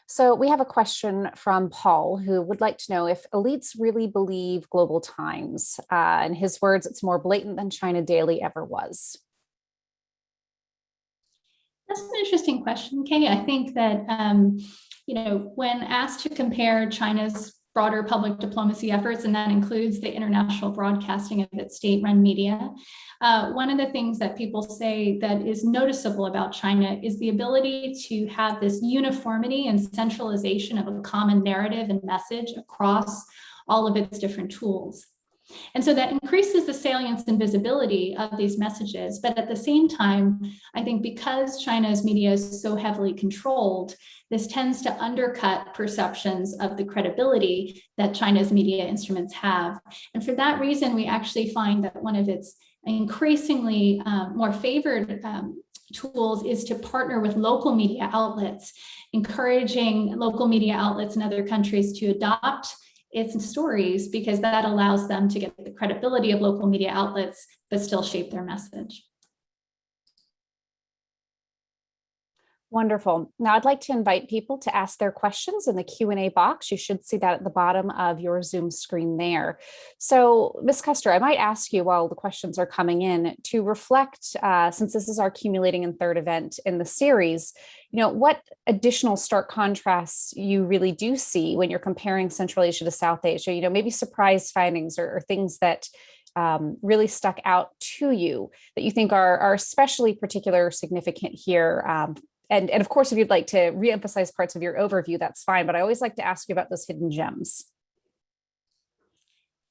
So we have a question from Paul, who would like to know if elites really believe global times. In his words, it's more blatant than China Daily ever was. That's an interesting question, Kay. I think that, when asked to compare China's broader public diplomacy efforts, and that includes the international broadcasting of its state-run media, one of the things that people say that is noticeable about China is the ability to have this uniformity and centralization of a common narrative and message across all of its different tools. And so that increases the salience and visibility of these messages. But at the same time, I think because China's media is so heavily controlled, this tends to undercut perceptions of the credibility that China's media instruments have. And for that reason, we actually find that one of its increasingly more favored tools is to partner with local media outlets, encouraging local media outlets in other countries to adopt its stories, because that allows them to get the credibility of local media outlets, but still shape their message. Wonderful. Now I'd like to invite people to ask their questions in the Q&A box. You should see that at the bottom of your Zoom screen there. So Ms. Custer, I might ask you while the questions are coming in to reflect, since this is our accumulating and third event in the series, what additional stark contrasts you really do see when you're comparing Central Asia to South Asia, maybe surprise findings or things that really stuck out to you that you think are especially particular or significant here. And of course, if you'd like to reemphasize parts of your overview, that's fine. But I always like to ask you about those hidden gems.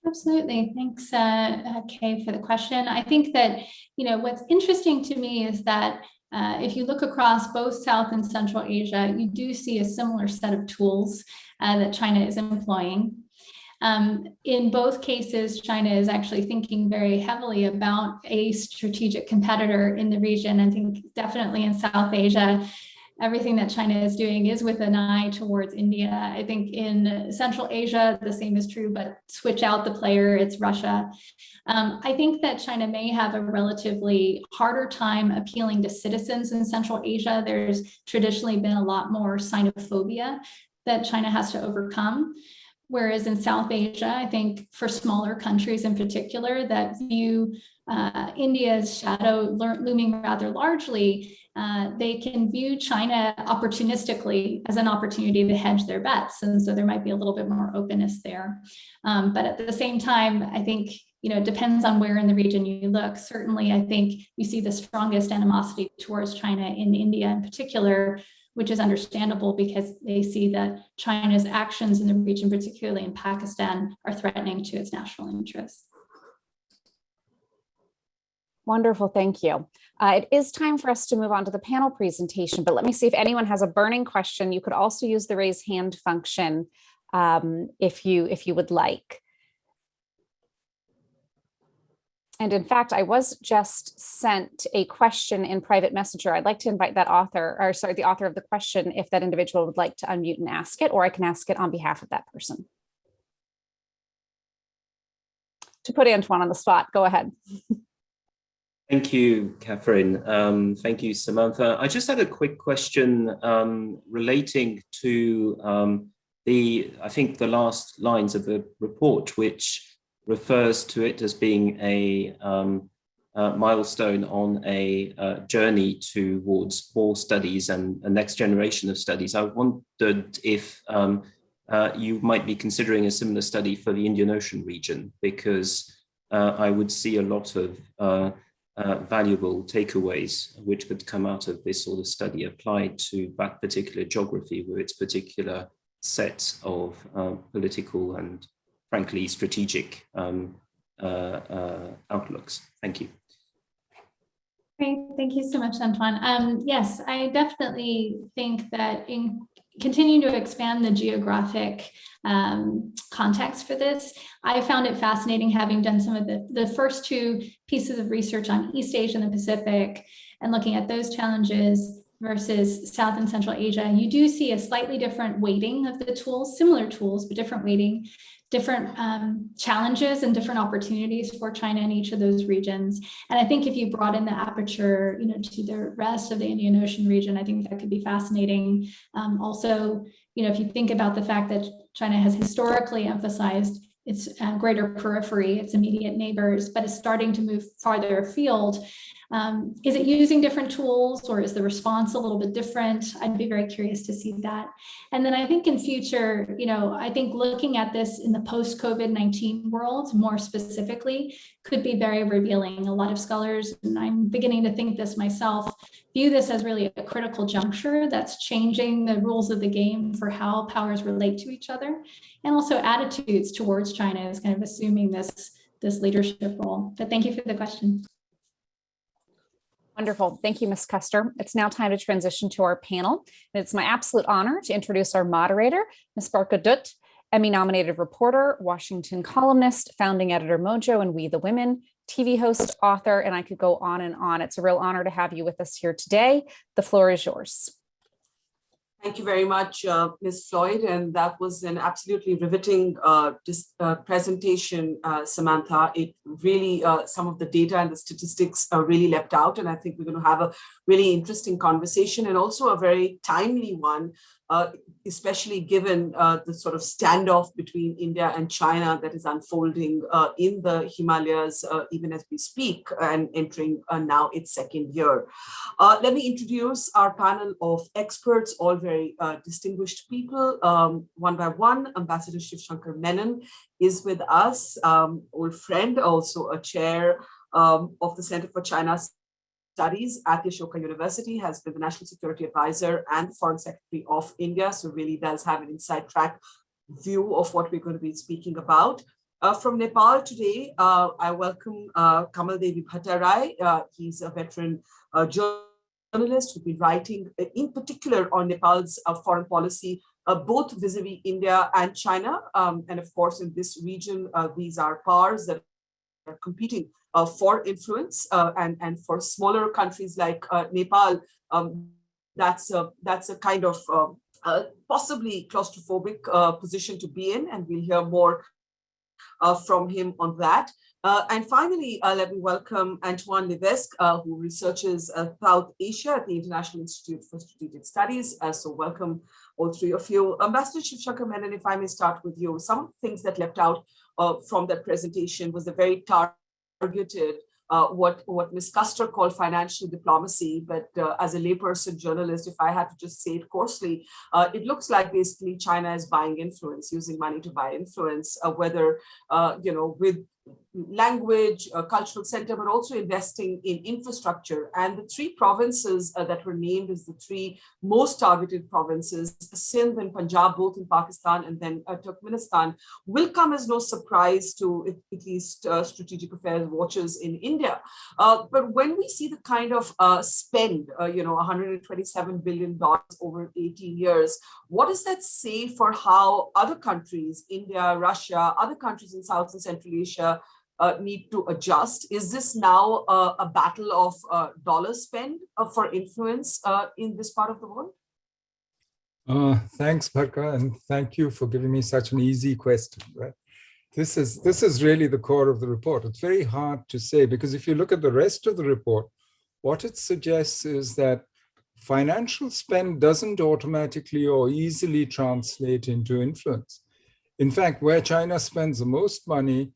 Absolutely. Thanks, Kay, for the question. I think that, what's interesting to me is that if you look across both South and Central Asia, you do see a similar set of tools that China is employing. In both cases, China is actually thinking very heavily about a strategic competitor in the region. I think definitely in South Asia, everything that China is doing is with an eye towards India. I think in Central Asia, the same is true, but switch out the player, it's Russia. I think that China may have a relatively harder time appealing to citizens in Central Asia. There's traditionally been a lot more Sinophobia that China has to overcome. Whereas in South Asia, I think for smaller countries in particular that view India's shadow looming rather largely, they can view China opportunistically as an opportunity to hedge their bets. And so there might be a little bit more openness there. But at the same time, I think, it depends on where in the region you look. Certainly, I think you see the strongest animosity towards China in India in particular, which is understandable because they see that China's actions in the region, particularly in Pakistan, are threatening to its national interests. Wonderful, thank you. It is time for us to move on to the panel presentation, but let me see if anyone has a burning question. You could also use the raise hand function if you would like. And in fact, I was just sent a question in private messenger. I'd like to invite that author, the author of the question, if that individual would like to unmute and ask it, or I can ask it on behalf of that person. To put Antoine on the spot, go ahead. Thank you, Catherine. Thank you, Samantha. I just had a quick question relating to I think the last lines of the report, which refers to it as being a milestone on a journey towards more studies and a next generation of studies. I wondered if you might be considering a similar study for the Indian Ocean region, because I would see a lot of valuable takeaways which could come out of this sort of study applied to that particular geography with its particular set of political and frankly strategic outlooks. Thank you. Great, thank you so much, Antoine. Yes, I definitely think that in continuing to expand the geographic context for this, I found it fascinating having done some of the first two pieces of research on East Asia and the Pacific and looking at those challenges, versus South and Central Asia, you do see a slightly different weighting of the tools, similar tools, but different weighting, different challenges and different opportunities for China in each of those regions. And I think if you broaden the aperture, to the rest of the Indian Ocean region, I think that could be fascinating. Also, if you think about the fact that China has historically emphasized its greater periphery, its immediate neighbors, but is starting to move farther afield. Is it using different tools, or is the response a little bit different? I'd be very curious to see that. And then I think in future, I think looking at this in the post-COVID-19 world more specifically could be very revealing. A lot of scholars, and I'm beginning to think this myself, view this as really a critical juncture that's changing the rules of the game for how powers relate to each other, and also attitudes towards China is kind of assuming this leadership role. But thank you for the question. Wonderful. Thank you, Ms. Custer. It's now time to transition to our panel. And it's my absolute honor to introduce our moderator, Ms. Barkha Dutt, Emmy-nominated reporter, Washington columnist, founding Editor-Mojo and We the Women, TV host, author, and I could go on and on. It's a real honor to have you with us here today. The floor is yours. Thank you very much, Ms. Floyd, and that was an absolutely riveting presentation, Samantha. It really, some of the data and the statistics really leapt out, and I think we're going to have a really interesting conversation, and also a very timely one, especially given the sort of standoff between India and China that is unfolding in the Himalayas, even as we speak, and entering now its second year. Let me introduce our panel of experts, all very distinguished people. One by one, Ambassador Shivshankar Menon is with us, old friend, also a chair of the Center for China Studies at the Ashoka University, has been the National Security Advisor and the Foreign Secretary of India, so really does have an inside track view of what we're going to be speaking about. From Nepal today, I welcome Kamal Devi Bhattarai. He's a veteran journalist who's been writing in particular on Nepal's foreign policy, both vis-a-vis India and China. And of course, in this region, these are powers that are competing for influence, and for smaller countries like Nepal, that's a kind of possibly claustrophobic position to be in, and we'll hear more from him on that. And finally, let me welcome Antoine Levesque, who researches South Asia at the International Institute for Strategic Studies. So welcome all three of you. Ambassador Shivshankar Menon, if I may start with you. Some of the things that leapt out from that presentation was a very targeted, what Ms. Custer called financial diplomacy, but as a layperson journalist, if I had to just say it coarsely, it looks like basically China is buying influence, using money to buy influence, whether with language, cultural center, but also investing in infrastructure. And the three provinces that were named as the three most targeted provinces, Sindh and Punjab, both in Pakistan, and then Turkmenistan, will come as no surprise to at least strategic affairs watchers in India. But when we see the kind of spend, $127 billion over 18 years, what does that say for how other countries, India, Russia, other countries in South and Central Asia, need to adjust? Is this now a battle of dollar spend for influence in this part of the world? Thanks, Barkha, and thank you for giving me such an easy question. Right? This is really the core of the report. It's very hard to say, because if you look at the rest of the report, what it suggests is that financial spend doesn't automatically or easily translate into influence. In fact, where China spends the most money,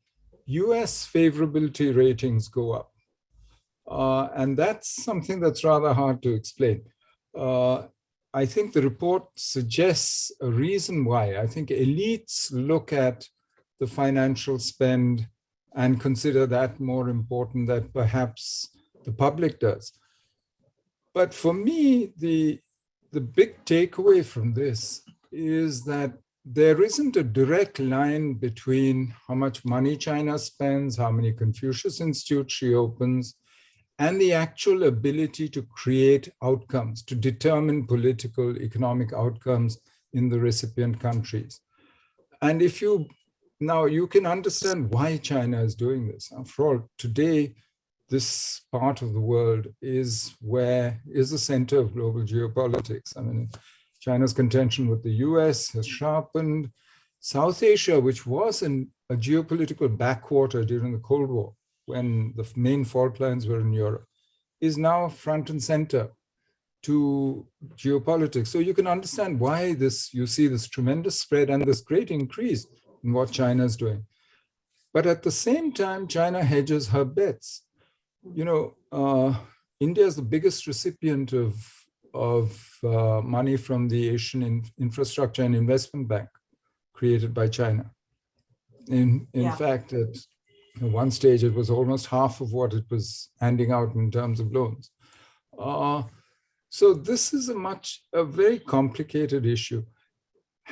US favorability ratings go up. And that's something that's rather hard to explain. I think the report suggests a reason why. I think elites look at the financial spend and consider that more important than perhaps the public does. But for me, the big takeaway from this is that there isn't a direct line between how much money China spends, how many Confucius Institutes she opens, and the actual ability to create outcomes, to determine political, economic outcomes in the recipient countries. And now you can understand why China is doing this. After all, today, this part of the world is the center of global geopolitics. I mean, China's contention with the US has sharpened. South Asia, which was in a geopolitical backwater during the Cold War, when the main fault lines were in Europe, is now front and center to geopolitics. So you can understand why you see this tremendous spread and this great increase in what China is doing. But at the same time, China hedges her bets. You know, India is the biggest recipient of money from the Asian Infrastructure and Investment Bank created by China. In fact, at one stage, it was almost half of what it was handing out in terms of loans. So this is a very complicated issue.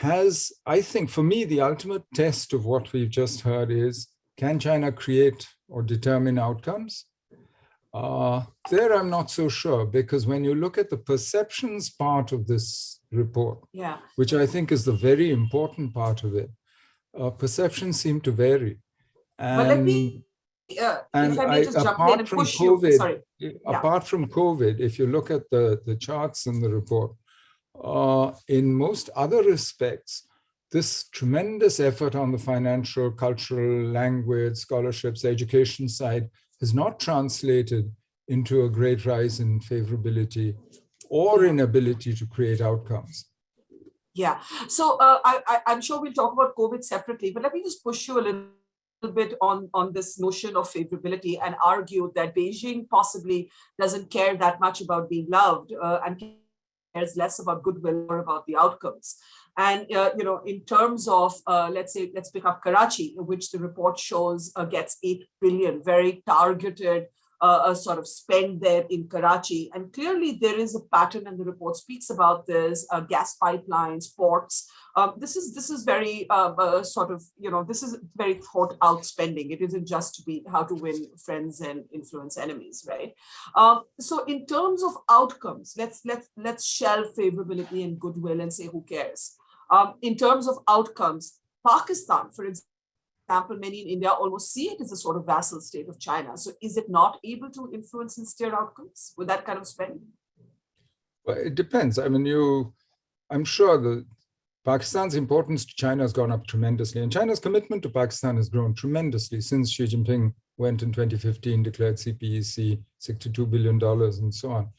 I think for me, the ultimate test of what we've just heard is, can China create or determine outcomes? There I'm not so sure, because when you look at the perceptions part of this report, which I think is the very important part of it, perceptions seem to vary. And, but let me, and if I may just jump in and push COVID, you. Sorry. Apart from COVID, if you look at the charts in the report, in most other respects, this tremendous effort on the financial, cultural, language, scholarships, education side has not translated into a great rise in favorability or in ability to create outcomes. Yeah, so I'm sure we'll talk about COVID separately, but let me just push you a little bit on this notion of favorability and argue that Beijing possibly doesn't care that much about being loved and cares less about goodwill or about the outcomes. And, you know, in terms of, let's pick up Karachi, which the report shows gets 8 billion, very targeted sort of spend there in Karachi. And clearly there is a pattern, and the report speaks about this, gas pipelines, ports. This is very sort of, you know, this is very thought out spending. It isn't just to be how to win friends and influence enemies, right? So in terms of outcomes, let's shelve favorability and goodwill and say, who cares? In terms of outcomes, Pakistan, for example, many in India almost see it as a sort of vassal state of China. So is it not able to influence and steer outcomes with that kind of spend? Well, it depends. I mean, I'm sure that Pakistan's importance to China has gone up tremendously, and China's commitment to Pakistan has grown tremendously since Xi Jinping went in 2015, declared CPEC, $62 billion and so on,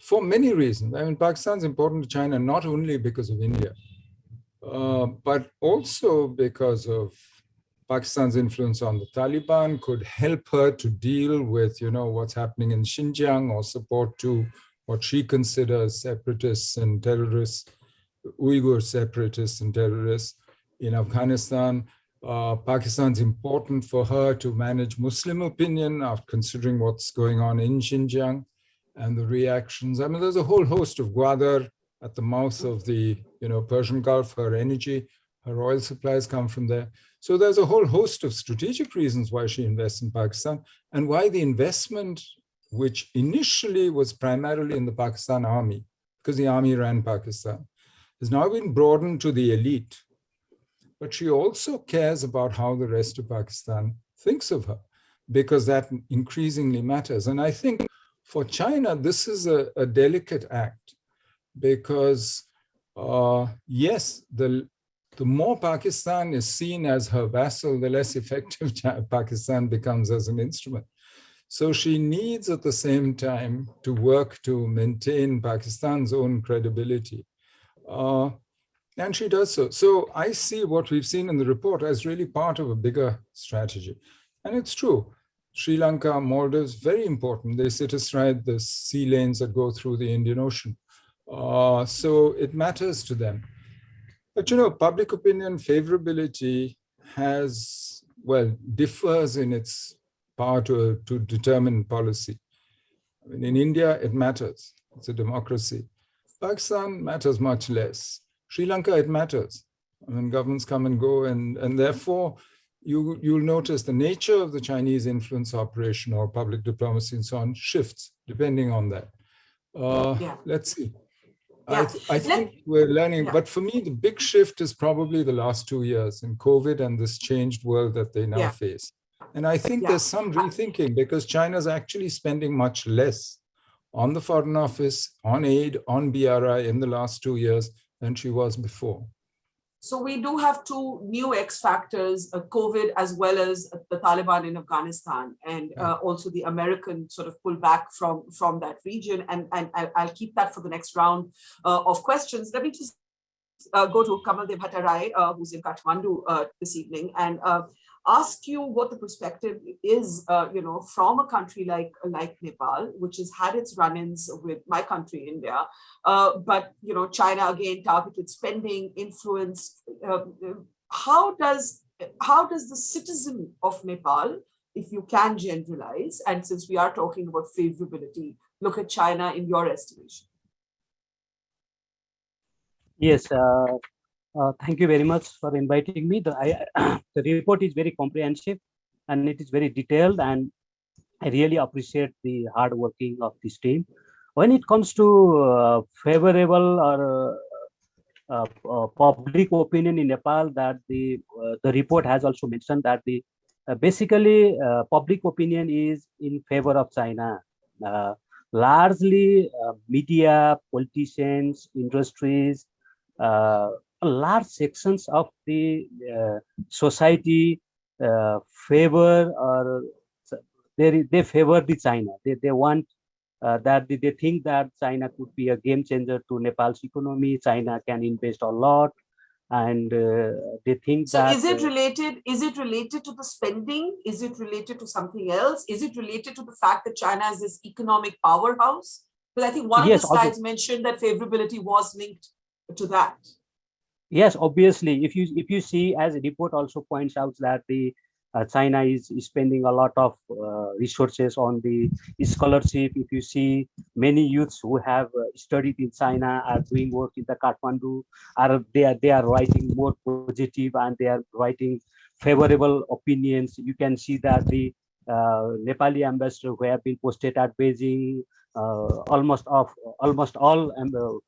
for many reasons. I mean, Pakistan's important to China not only because of India, but also because of Pakistan's influence on the Taliban could help her to deal with, you know, what's happening in Xinjiang, or support to what she considers separatists and terrorists, Uyghur separatists and terrorists in Afghanistan. Pakistan's important for her to manage Muslim opinion after considering what's going on in Xinjiang and the reactions. I mean, there's a whole host of Gwadar at the mouth of the, you know, Persian Gulf. Her energy, her oil supplies come from there. So there's a whole host of strategic reasons why she invests in Pakistan, and why the investment, which initially was primarily in the Pakistan army, because the army ran Pakistan, has now been broadened to the elite. But she also cares about how the rest of Pakistan thinks of her, because that increasingly matters. And I think for China, this is a delicate act, because yes, the more Pakistan is seen as her vassal, the less effective Pakistan becomes as an instrument. So she needs at the same time to work to maintain Pakistan's own credibility. And she does so. So I see what we've seen in the report as really part of a bigger strategy. And it's true. Sri Lanka, Maldives, very important. They sit astride the sea lanes that go through the Indian Ocean. So it matters to them. But, you know, public opinion favorability differs in its power to determine policy. I mean, in India, it matters. It's a democracy. Pakistan matters much less. Sri Lanka, it matters. I mean, governments come and go, and therefore, you'll notice the nature of the Chinese influence operation or public diplomacy and so on shifts depending on that. Let's see. Yeah. I think we're learning, but for me, the big shift is probably the last 2 years in COVID and this changed world that they now face. And I think there's some rethinking because China's actually spending much less on the Foreign Office, on aid, on BRI in the last 2 years than she was before. So we do have two new X factors, COVID as well as the Taliban in Afghanistan, and also the American sort of pullback from that region. And I'll keep that for the next round of questions. Let me just go to Kamal Dev Bhattarai, who's in Kathmandu this evening, and ask you what the perspective is, from a country like Nepal, which has had its run-ins with my country, India, but China again targeted spending, influence. How does the citizen of Nepal, if you can generalize, and since we are talking about favorability, look at China in your estimation? Yes. Thank you very much for inviting me. The report is very comprehensive and it is very detailed, and I really appreciate the hard working of this team. When it comes to favorable or public opinion in Nepal, that the report has also mentioned that the basically public opinion is in favor of China. Largely media, politicians, industries, large sections of the society favor, or they favor the China. They want that they think that China could be a game changer to Nepal's economy. China can invest a lot, and they think so that. Is it related? Is it related to the spending? Is it related to something else? Is it related to the fact that China is this economic powerhouse? Because I think one of the slides mentioned that favorability was linked to that. Yes, obviously, if you see, as the report also points out, that the China is spending a lot of resources on the scholarship. If you see, many youths who have studied in China are doing work in the Kathmandu, they are writing more positive and they are writing favorable opinions. You can see that the Nepali ambassador who have been posted at Beijing, almost all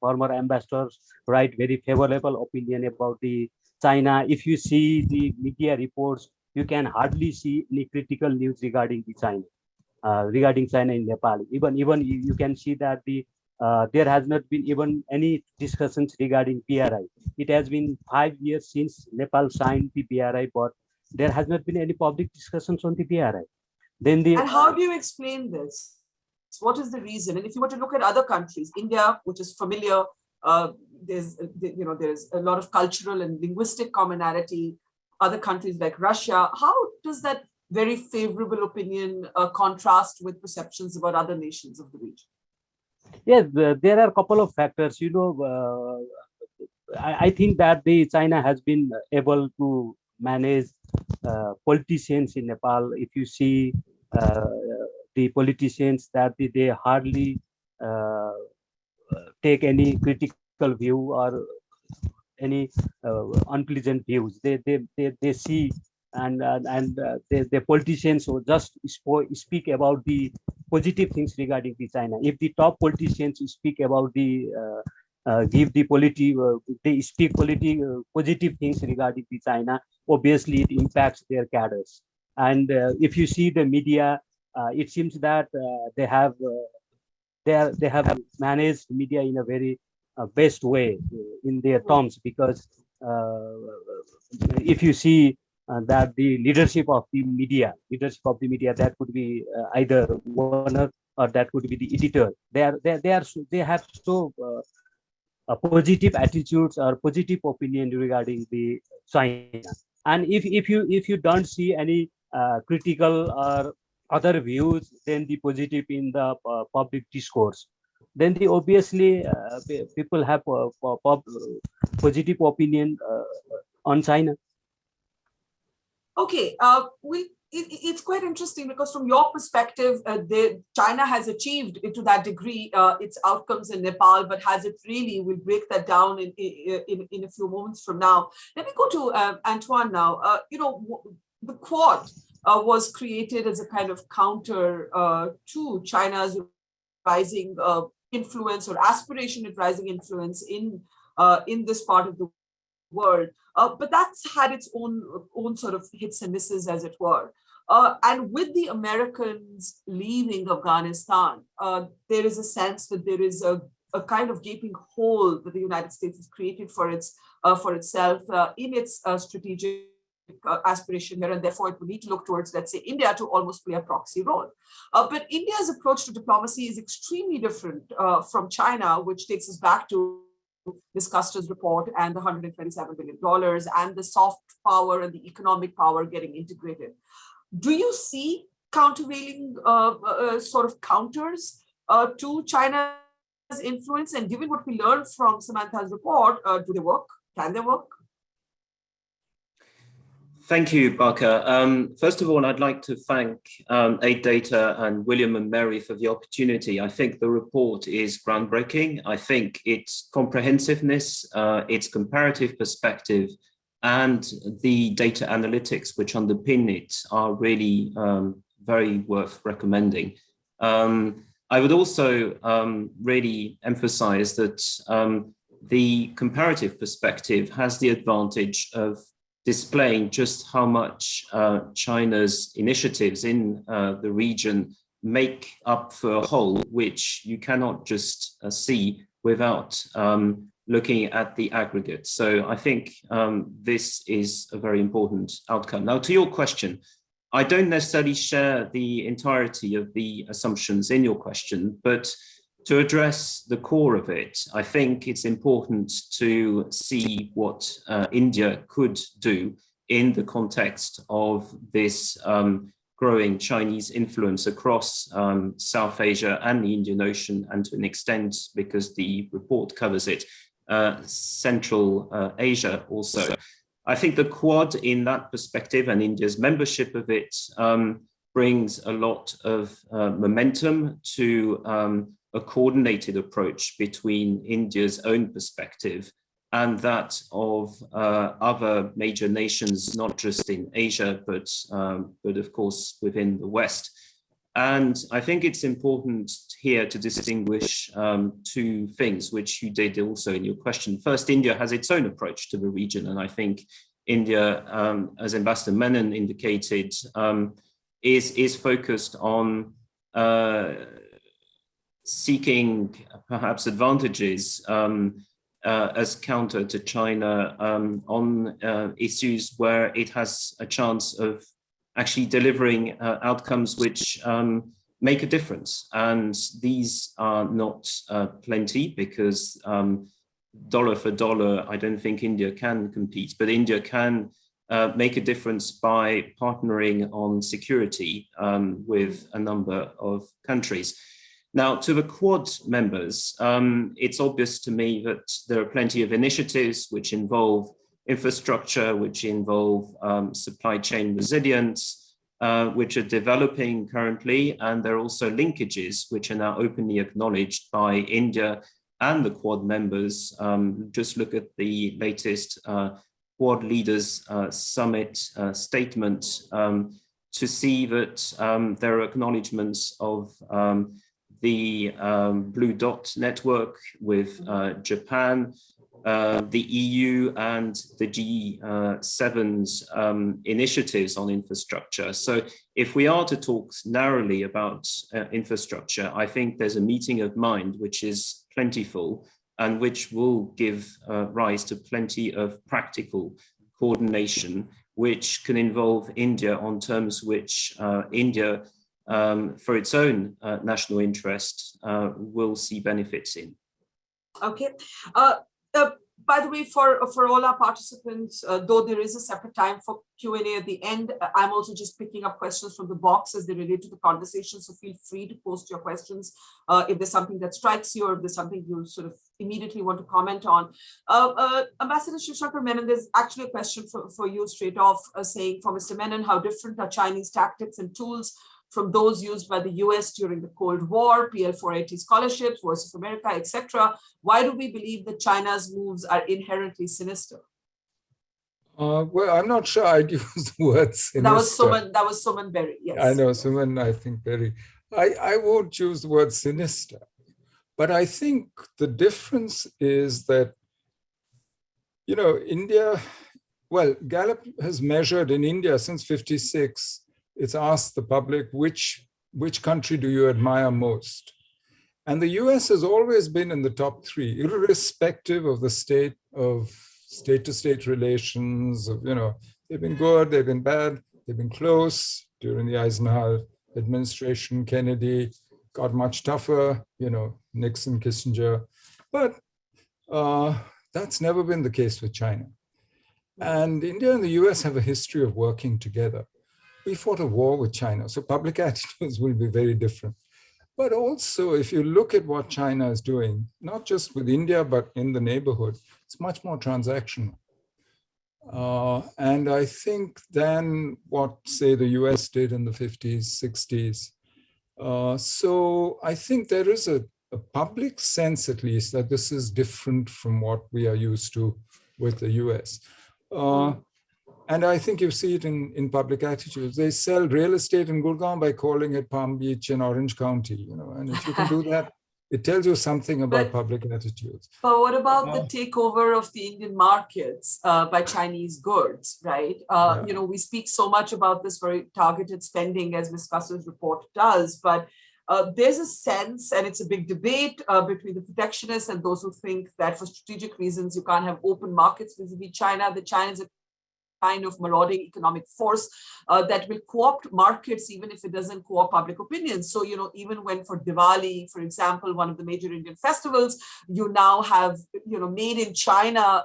former ambassadors write very favorable opinion about the China. If you see the media reports, you can hardly see any critical news regarding the regarding China in Nepal. Even you can see that there has not been even any discussions regarding BRI. It has been 5 years since Nepal signed the BRI, but there has not been any public discussions on the BRI. And how do you explain this? What is the reason? And if you were to look at other countries, India, which is familiar, there's a lot of cultural and linguistic commonality. Other countries like Russia, how does that very favorable opinion contrast with perceptions about other nations of the region? Yes, there are a couple of factors. I think that China has been able to manage politicians in Nepal. If you see the politicians, that they hardly take any critical view or any unpleasant views. They see and the politicians who just speak about the positive things regarding the China. If the top politicians speak about the they speak positive things regarding the China, obviously it impacts their cadres. And if you see the media, it seems that they have managed media in a very best way in their terms, because if you see that the leadership of the media, that could be either owner or that could be the editor. They have so positive attitudes or positive opinion regarding the China. And if you don't see any critical or other views than the positive in the public discourse, then obviously people have positive opinion on China. Okay, it's quite interesting because from your perspective, China has achieved to that degree its outcomes in Nepal, but has it really? We'll break that down in a few moments from now. Let me go to Antoine now. The Quad was created as a kind of counter to China's rising influence or aspiration at rising influence in this part of the world. But that's had its own sort of hits and misses, as it were. And with the Americans leaving Afghanistan, there is a sense that there is a kind of gaping hole that the United States has created for itself in its strategic aspiration here, and therefore it will need to look towards, let's say, India to almost play a proxy role. But India's approach to diplomacy is extremely different from China, which takes us back to Ms. Custer's report and the $127 billion and the soft power and the economic power getting integrated. Do you see countervailing sort of counters to China's influence? And given what we learned from Samantha's report, do they work? Can they work? Thank you, Barkha. First of all, I'd like to thank AidData and William and Mary for the opportunity. I think the report is groundbreaking. I think its comprehensiveness, its comparative perspective, and the data analytics which underpin it are really very worth recommending. I would also really emphasize that the comparative perspective has the advantage of displaying just how much China's initiatives in the region make up for a whole, which you cannot just see without looking at the aggregate. So I think this is a very important outcome. Now, to your question, I don't necessarily share the entirety of the assumptions in your question, but to address the core of it, I think it's important to see what India could do in the context of this growing Chinese influence across South Asia and the Indian Ocean, and to an extent, because the report covers it, Central Asia also. I think the Quad in that perspective and India's membership of it brings a lot of momentum to a coordinated approach between India's own perspective and that of other major nations, not just in Asia, but of course within the West. And I think it's important here to distinguish two things, which you did also in your question. First, India has its own approach to the region, and I think India, as Ambassador Menon indicated, is focused on seeking perhaps advantages as counter to China on issues where it has a chance of actually delivering outcomes which make a difference. And these are not plenty, because dollar for dollar, I don't think India can compete, but India can make a difference by partnering on security with a number of countries. Now, to the Quad members, it's obvious to me that there are plenty of initiatives which involve infrastructure, which involve supply chain resilience, which are developing currently, and there are also linkages which are now openly acknowledged by India and the Quad members. Just look at the latest Quad Leaders Summit statement to see that there are acknowledgements of the Blue Dot network with Japan, the EU and the G7's initiatives on infrastructure. So if we are to talk narrowly about infrastructure, I think there's a meeting of mind which is plentiful and which will give rise to plenty of practical coordination, which can involve India on terms which India, for its own national interest, will see benefits in. Okay. By the way, for all our participants, though there is a separate time for Q&A at the end, I'm also just picking up questions from the box as they relate to the conversation. So feel free to post your questions if there's something that strikes you or if there's something you sort of immediately want to comment on. Ambassador Shivshankar Menon, there's actually a question for you straight off, saying for Mr. Menon, how different are Chinese tactics and tools from those used by the US during the Cold War, PL480 scholarships, Voice of America, etc. Why do we believe that China's moves are inherently sinister? Well, I'm not sure I'd use the word sinister. That was Suman Berry, yes. I know, Suman, I think Berry. I won't use the word sinister, but I think the difference is that, you know, India, well, Gallup has measured in India since '56 it's asked the public, which country do you admire most? And the US has always been in the top 3, irrespective of the state-to-state relations. They've been good, they've been bad, they've been close. During the Eisenhower administration, Kennedy got much tougher, Nixon, Kissinger. But that's never been the case with China. And India and the US have a history of working together. We fought a war with China, so public attitudes will be very different. But also, if you look at what China is doing, not just with India, but in the neighborhood, it's much more transactional. And I think than what, say, the US did in the 50s, 60s. So I think there is a public sense, at least, that this is different from what we are used to with the US. And I think you see it in public attitudes. They sell real estate in Gurgaon by calling it Palm Beach in Orange County, and if you can do that, it tells you something about public attitudes. But what about the takeover of the Indian markets by Chinese goods, right? We speak so much about this very targeted spending, as Ms. Kastur's report does, but there's a sense, and it's a big debate between the protectionists and those who think that for strategic reasons, you can't have open markets vis-a-vis China. The China is a kind of marauding economic force that will co-opt markets even if it doesn't co-opt public opinion. So, even when for Diwali, for example, one of the major Indian festivals, you now have, made in China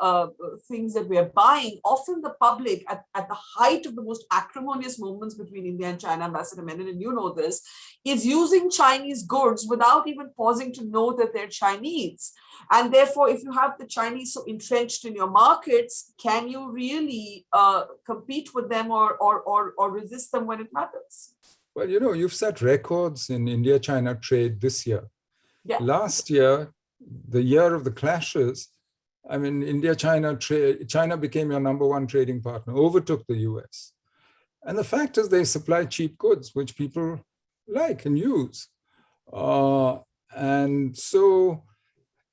things that we are buying, often the public at the height of the most acrimonious moments between India and China, Ambassador Menon, and you know this, is using Chinese goods without even pausing to know that they're Chinese. And therefore, if you have the Chinese so entrenched in your markets, can you really compete with them or resist them when it matters? Well, you've set records in India-China trade this year. Yeah. Last year, the year of the clashes, India-China trade, China became your #1 trading partner, overtook the US. And the fact is they supply cheap goods, which people like and use. And so,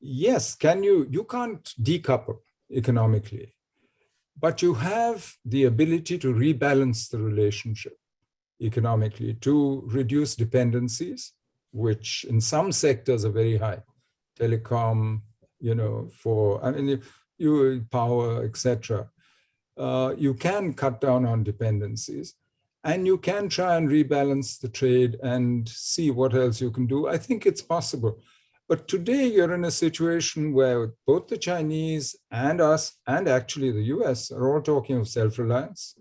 yes, you can't decouple economically, but you have the ability to rebalance the relationship economically, to reduce dependencies, which in some sectors are very high, telecom, power, etc. You can cut down on dependencies, and you can try and rebalance the trade and see what else you can do. I think it's possible. But today you're in a situation where both the Chinese and us, and actually the US, are all talking of self-reliance.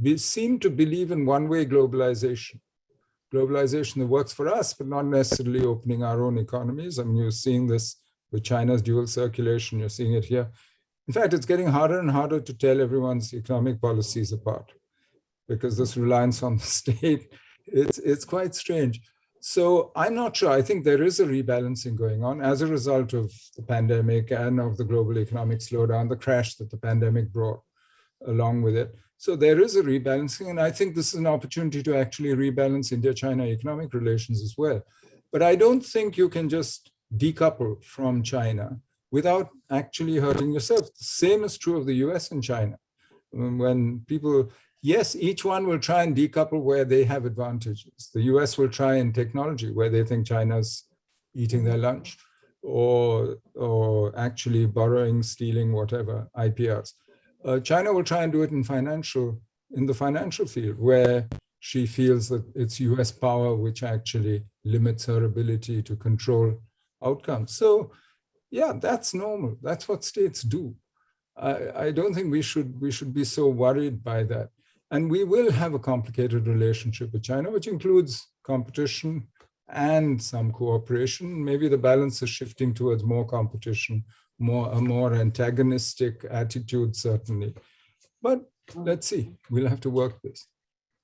We seem to believe in one-way globalization. Globalization that works for us, but not necessarily opening our own economies. You're seeing this with China's dual circulation. You're seeing it here. In fact, it's getting harder and harder to tell everyone's economic policies apart, because this reliance on the state, it's quite strange. So I'm not sure. I think there is a rebalancing going on as a result of the pandemic and of the global economic slowdown, the crash that the pandemic brought along with it. So there is a rebalancing, and I think this is an opportunity to actually rebalance India-China economic relations as well. But I don't think you can just decouple from China without actually hurting yourself. The same is true of the US and China. When people, yes, each one will try and decouple where they have advantages. The US will try in technology where they think China's eating their lunch, or actually borrowing, stealing, whatever, IPRs. China will try and do it in the financial field, where she feels that it's US power which actually limits her ability to control outcomes. So yeah, that's normal. That's what states do. I don't think we should be so worried by that. And we will have a complicated relationship with China, which includes competition and some cooperation. Maybe the balance is shifting towards more competition, a more antagonistic attitude, certainly. But let's see, we'll have to work this.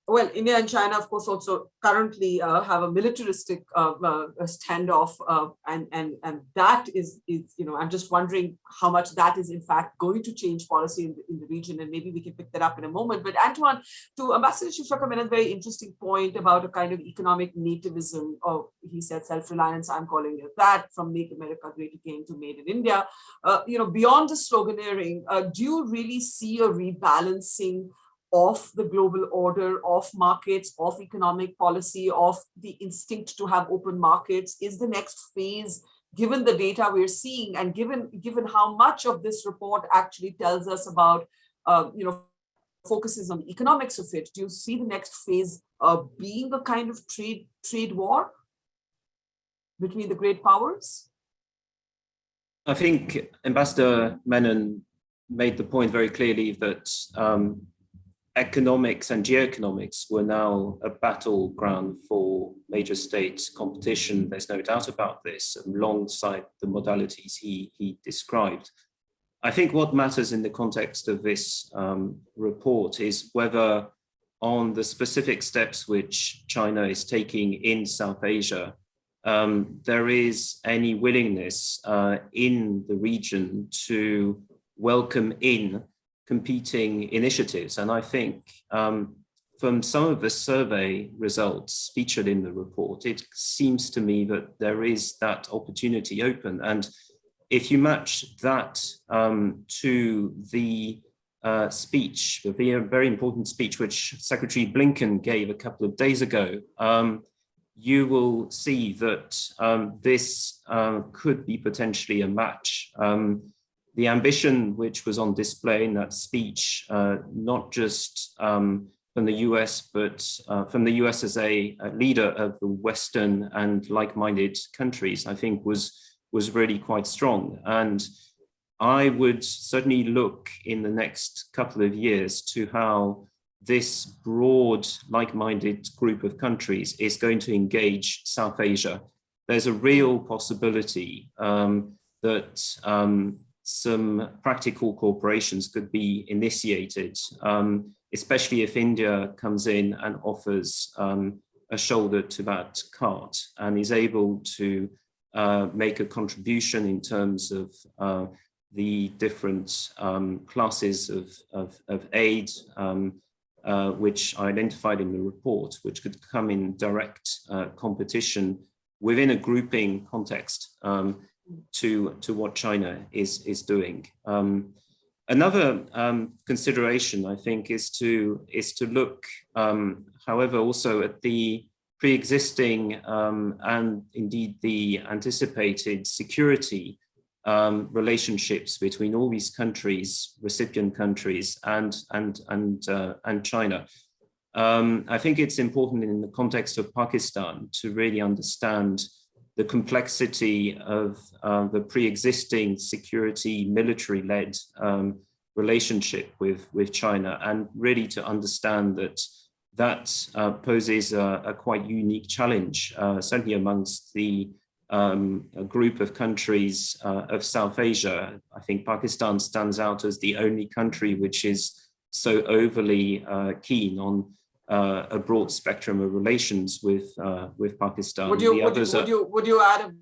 Well, India and China, of course, also currently have a militaristic standoff, and that is, I'm just wondering how much that is in fact going to change policy in the region, and maybe we can pick that up in a moment. But Antoine, to Ambassador Shivshankar made a very interesting point about a kind of economic nativism, or he said self-reliance, I'm calling it that, from Make America Great Again to Made in India. Beyond the sloganeering, do you really see a rebalancing of the global order, of markets, of economic policy, of the instinct to have open markets, is the next phase, given the data we're seeing, and given how much of this report actually tells us about, focuses on the economics of it. Do you see the next phase being a kind of trade war between the great powers? I think Ambassador Menon made the point very clearly that economics and geoeconomics were now a battleground for major state competition. There's no doubt about this, alongside the modalities he described. I think what matters in the context of this report is whether on the specific steps which China is taking in South Asia, there is any willingness in the region to welcome in competing initiatives. And I think from some of the survey results featured in the report, it seems to me that there is that opportunity open. And if you match that to the speech, the very important speech which Secretary Blinken gave a couple of days ago, you will see that this could be potentially a match. The ambition which was on display in that speech, not just from the US, but from the US as a leader of the Western and like-minded countries, I think was really quite strong. And I would certainly look in the next couple of years to how this broad, like-minded group of countries is going to engage South Asia. There's a real possibility that some practical cooperations could be initiated, especially if India comes in and offers a shoulder to that cart and is able to make a contribution in terms of the different classes of aid, which are identified in the report, which could come in direct competition within a grouping context to what China is doing. Another consideration, I think, is to look, however, also at the pre-existing and indeed the anticipated security relationships between all these countries, recipient countries, and China. I think it's important in the context of Pakistan to really understand the complexity of the pre-existing security military-led relationship with China, and really to understand that poses a quite unique challenge, certainly amongst a group of countries of South Asia. I think Pakistan stands out as the only country which is so overly keen on a broad spectrum of relations with Pakistan. Would you add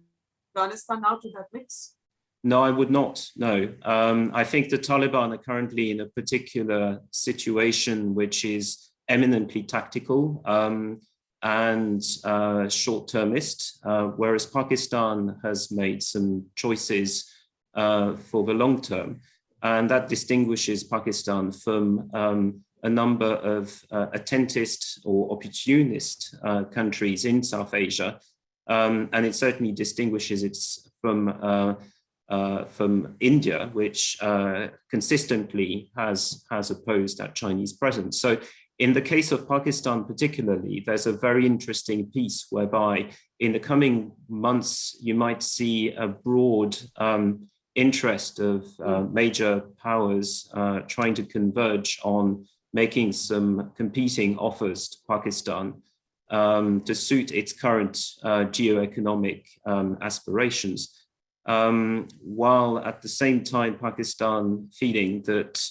Afghanistan now to that mix? No, I would not. No, I think the Taliban are currently in a particular situation which is eminently tactical and short-termist, whereas Pakistan has made some choices for the long term, and that distinguishes Pakistan from a number of attentist or opportunist countries in South Asia, and it certainly distinguishes it from India, which consistently has opposed that Chinese presence. So in the case of Pakistan particularly, there's a very interesting piece whereby in the coming months, you might see a broad interest of major powers trying to converge on making some competing offers to Pakistan to suit its current geoeconomic aspirations, while at the same time Pakistan feeling that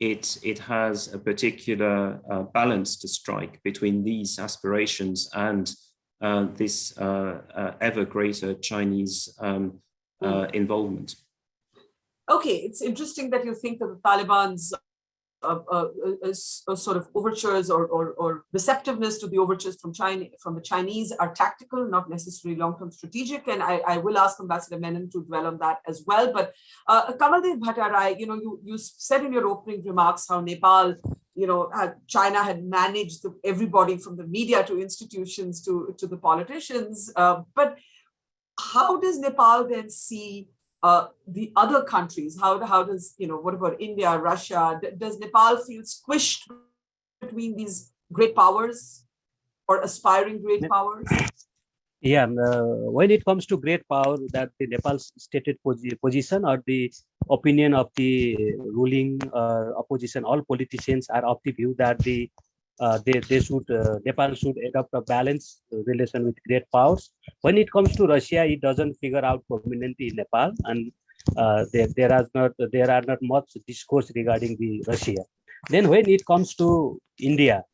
it has a particular balance to strike between these aspirations and this ever greater Chinese involvement. Okay, it's interesting that you think that the Taliban's sort of overtures or receptiveness to the overtures from the Chinese are tactical, not necessarily long-term strategic. And I will ask Ambassador Menon to dwell on that as well. But Kamaldev Bhattarai, you said in your opening remarks how Nepal China had managed everybody from the media to institutions to the politicians. But how does Nepal then see the other countries? How does, what about India, Russia? Does Nepal feel squished between these great powers or aspiring great powers? Yeah, when it comes to great power, that the Nepal's stated position or the opinion of the ruling opposition, all politicians are of the view that Nepal should adopt a balanced relation with great powers. When it comes to Russia, it doesn't figure out prominently in Nepal, and there are not much discourse regarding the Russia. Then when it comes to India,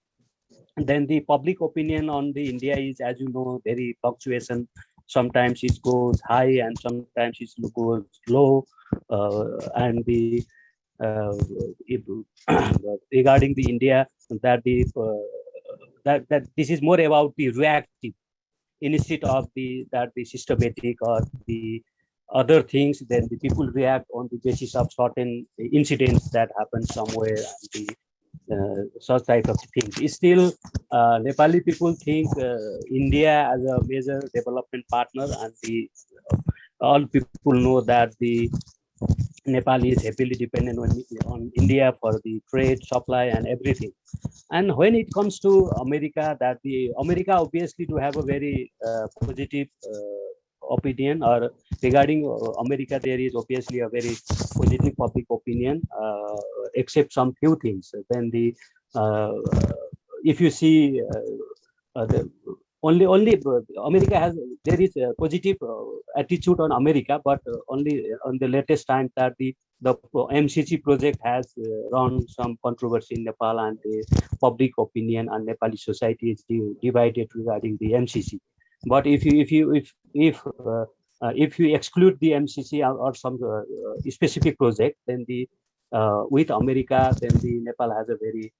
then the public opinion on the India is, as you know, very fluctuation. Sometimes it goes high and sometimes it goes low. And the regarding the India, that this is more about the reactive instead of the systematic or the other things. Then the people react on the basis of certain incidents that happen somewhere, and the such type of things. Still, Nepali people think India as a major development partner, and all people know that the Nepal is heavily dependent on India for the trade, supply, and everything. And when it comes to America, that the America obviously to have a very positive opinion, or regarding America, there is obviously a very positive public opinion, except some few things. Then if you see only America there is a positive attitude on America, but only on the latest time that the MCC project has run some controversy in Nepal, and the public opinion and Nepali society is divided regarding the MCC. But if you exclude the MCC or some specific project, then with America, then the Nepal has a very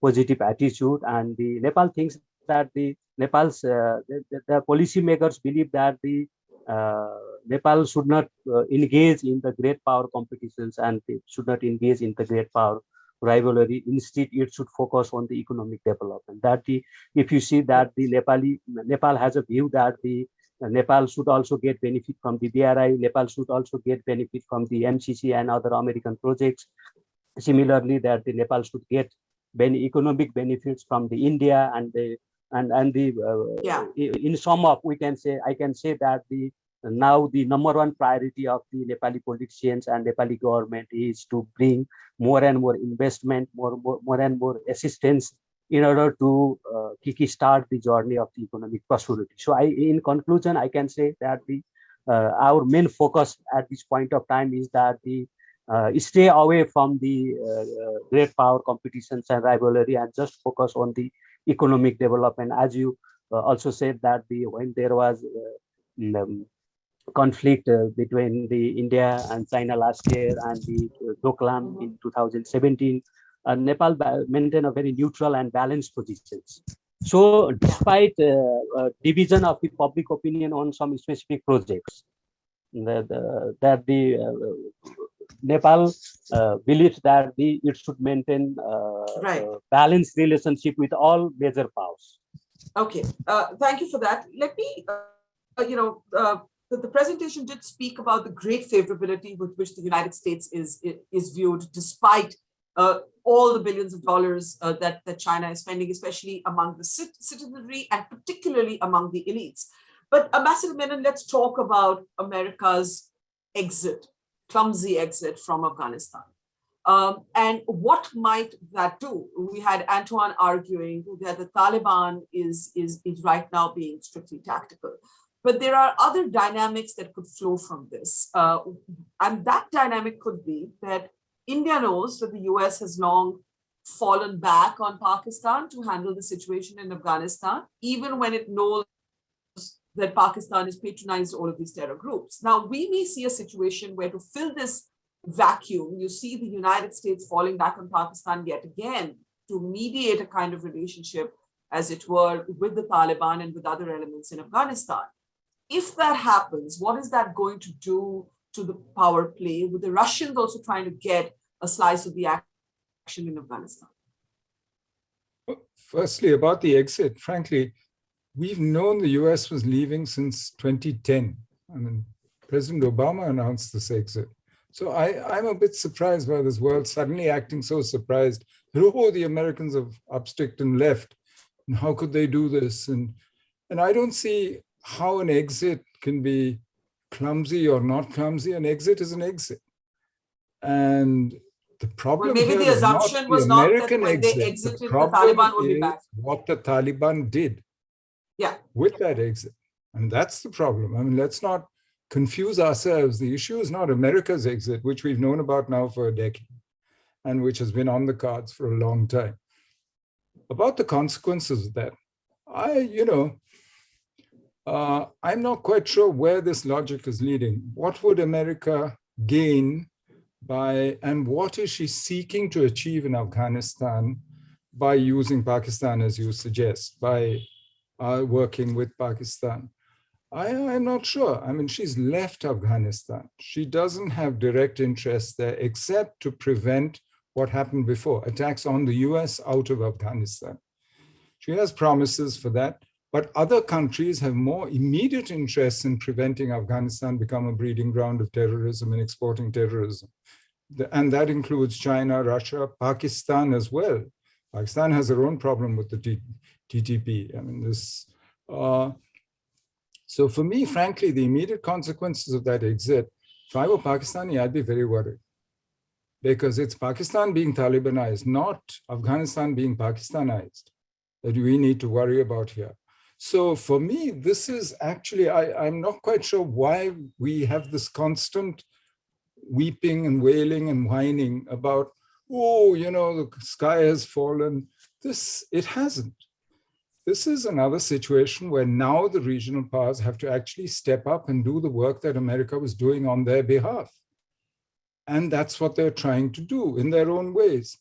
positive attitude, and the Nepal thinks that the Nepal's the policymakers believe that the Nepal should not engage in the great power competitions, and it should not engage in the great power rivalry. Instead, it should focus on the economic development. If you see that the Nepal has a view that the Nepal should also get benefit from the BRI, Nepal should also get benefit from the MCC and other American projects. Similarly, that the Nepal should get economic benefits from the India in sum up, I can say that now the number one priority of the Nepali politicians and Nepali government is to bring more and more investment, more and more assistance in order to kickstart the journey of the economic prosperity. So in conclusion, I can say that our main focus at this point of time is that stay away from the great power competitions and rivalry, and just focus on the economic development. As you also said that when there was conflict between the India and China last year, and the Doklam in 2017, Nepal maintained a very neutral and balanced positions. So despite division of the public opinion on some specific projects, Nepal believes that it should maintain balanced relationship with all major powers. Okay, thank you for that. Let me, the presentation did speak about the great favorability with which the United States is viewed, despite all the billions of dollars that China is spending, especially among the citizenry and particularly among the elites. But Ambassador Menon, let's talk about America's clumsy exit from Afghanistan. And what might that do? We had Antoine arguing that the Taliban is right now being strictly tactical. But there are other dynamics that could flow from this. And that dynamic could be that India knows that the US has long fallen back on Pakistan to handle the situation in Afghanistan, even when it knows that Pakistan has patronized all of these terror groups. Now, we may see a situation where, to fill this vacuum, you see the United States falling back on Pakistan yet again to mediate a kind of relationship, as it were, with the Taliban and with other elements in Afghanistan. If that happens, what is that going to do to the power play, with the Russians also trying to get a slice of the action in Afghanistan? Firstly, about the exit, frankly, we've known the US was leaving since 2010. I mean, President Obama announced this exit. So I'm a bit surprised by this world suddenly acting so surprised. Oh, the Americans have upsticked and left. And how could they do this? And I don't see how an exit can be clumsy or not clumsy. An exit is an exit. And the problem maybe here the is assumption not was the not American that when they exit. exited, The the problem Taliban would be is back. what the Taliban did with that exit. And that's the problem. I mean, let's not confuse ourselves. The issue is not America's exit, which we've known about now for a decade and which has been on the cards for a long time. About the consequences of that, I'm not quite sure where this logic is leading. What would America gain by, and what is she seeking to achieve in Afghanistan by using Pakistan, as you suggest, by working with Pakistan? I'm not sure. I mean, she's left Afghanistan. She doesn't have direct interest there except to prevent what happened before, attacks on the US out of Afghanistan. She has promises for that, but other countries have more immediate interests in preventing Afghanistan become a breeding ground of terrorism and exporting terrorism. And that includes China, Russia, Pakistan as well. Pakistan has their own problem with the TTP. I mean, so for me, frankly, the immediate consequences of that exit, if I were Pakistani, I'd be very worried. Because it's Pakistan being Talibanized, not Afghanistan being Pakistanized, that we need to worry about here. So for me, this is actually, I'm not quite sure why we have this constant weeping and wailing and whining about, oh, the sky has fallen. It hasn't. This is another situation where now the regional powers have to actually step up and do the work that America was doing on their behalf. And that's what they're trying to do in their own ways,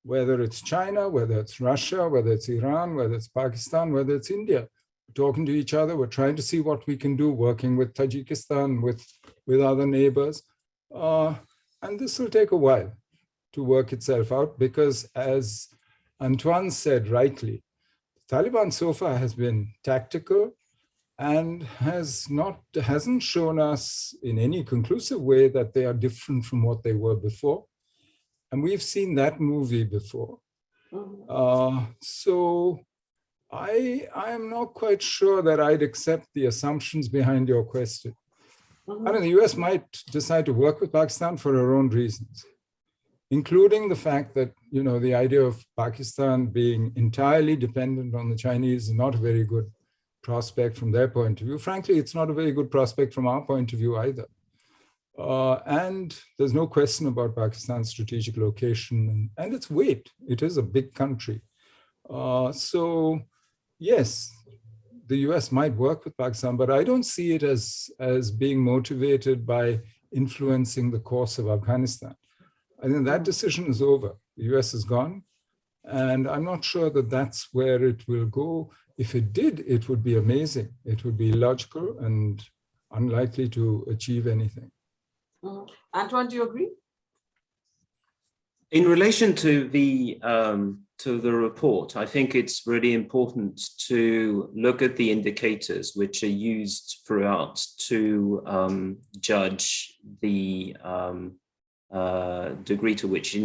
whether it's China, whether it's Russia, whether it's Iran, whether it's Pakistan, whether it's India. We're talking to each other. We're trying to see what we can do, working with Tajikistan, with other neighbors. And this will take a while to work itself out because, as Antoine said rightly, the Taliban so far has been tactical and hasn't shown us in any conclusive way that they are different from what they were before. And we've seen that movie before. So I am not quite sure that I'd accept the assumptions behind your question. I mean, the US might decide to work with Pakistan for her own reasons, including the fact that, the idea of Pakistan being entirely dependent on the Chinese is not a very good prospect from their point of view. Frankly, it's not a very good prospect from our point of view either. And there's no question about Pakistan's strategic location and its weight. It is a big country. So yes, the US might work with Pakistan, but I don't see it as being motivated by influencing the course of Afghanistan. I think that decision is over. The US is gone. And I'm not sure that that's where it will go. If it did, it would be amazing. It would be logical and unlikely to achieve anything. Antoine, do you agree? In relation to the report, I think it's really important to look at the indicators which are used throughout to judge the degree to which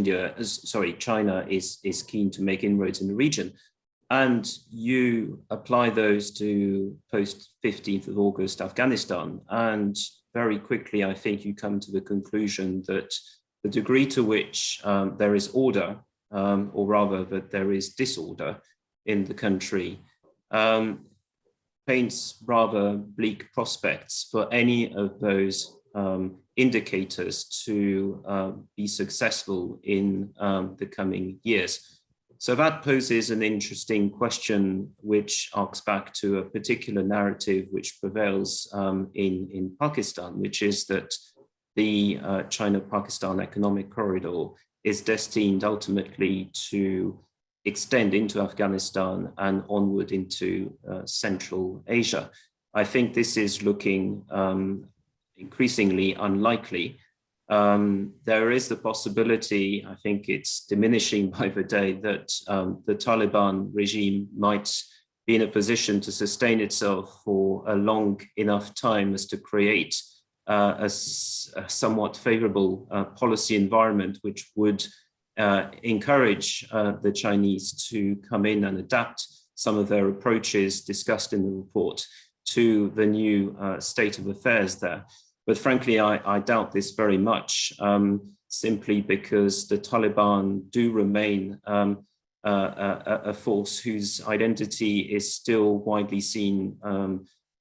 China is keen to make inroads in the region. And you apply those to post 15th of August Afghanistan. And very quickly, I think you come to the conclusion that the degree to which there is order, or rather that there is disorder in the country, paints rather bleak prospects for any of those indicators to be successful in the coming years. So that poses an interesting question, which arcs back to a particular narrative which prevails in Pakistan, which is that the China-Pakistan economic corridor is destined ultimately to extend into Afghanistan and onward into Central Asia. I think this is looking increasingly unlikely. there is the possibility, I think it's diminishing by the day, that the Taliban regime might be in a position to sustain itself for a long enough time as to create a somewhat favorable policy environment, which would encourage the Chinese to come in and adapt some of their approaches discussed in the report to the new state of affairs there. But frankly, I doubt this very much, simply because the Taliban do remain a force whose identity is still widely seen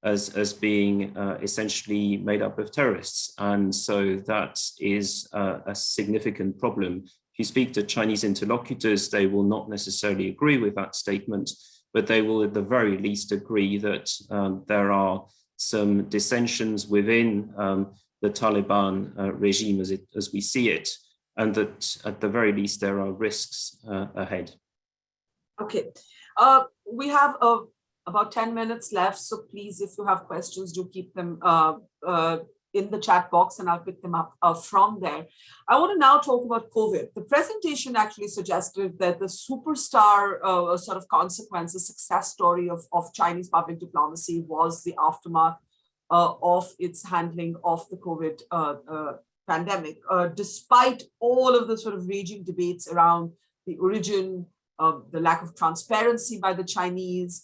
as being essentially made up of terrorists. And so that is a significant problem. If you speak to Chinese interlocutors, they will not necessarily agree with that statement, but they will at the very least agree that there are some dissensions within the Taliban regime as we see it, and that at the very least there are risks ahead. Okay, we have about 10 minutes left, so please, if you have questions, do keep them in the chat box and I'll pick them up from there. I want to now talk about COVID. The presentation actually suggested that the superstar sort of consequence, the success story of Chinese public diplomacy was the aftermath of its handling of the COVID pandemic, despite all of the sort of raging debates around the origin, the lack of transparency by the Chinese.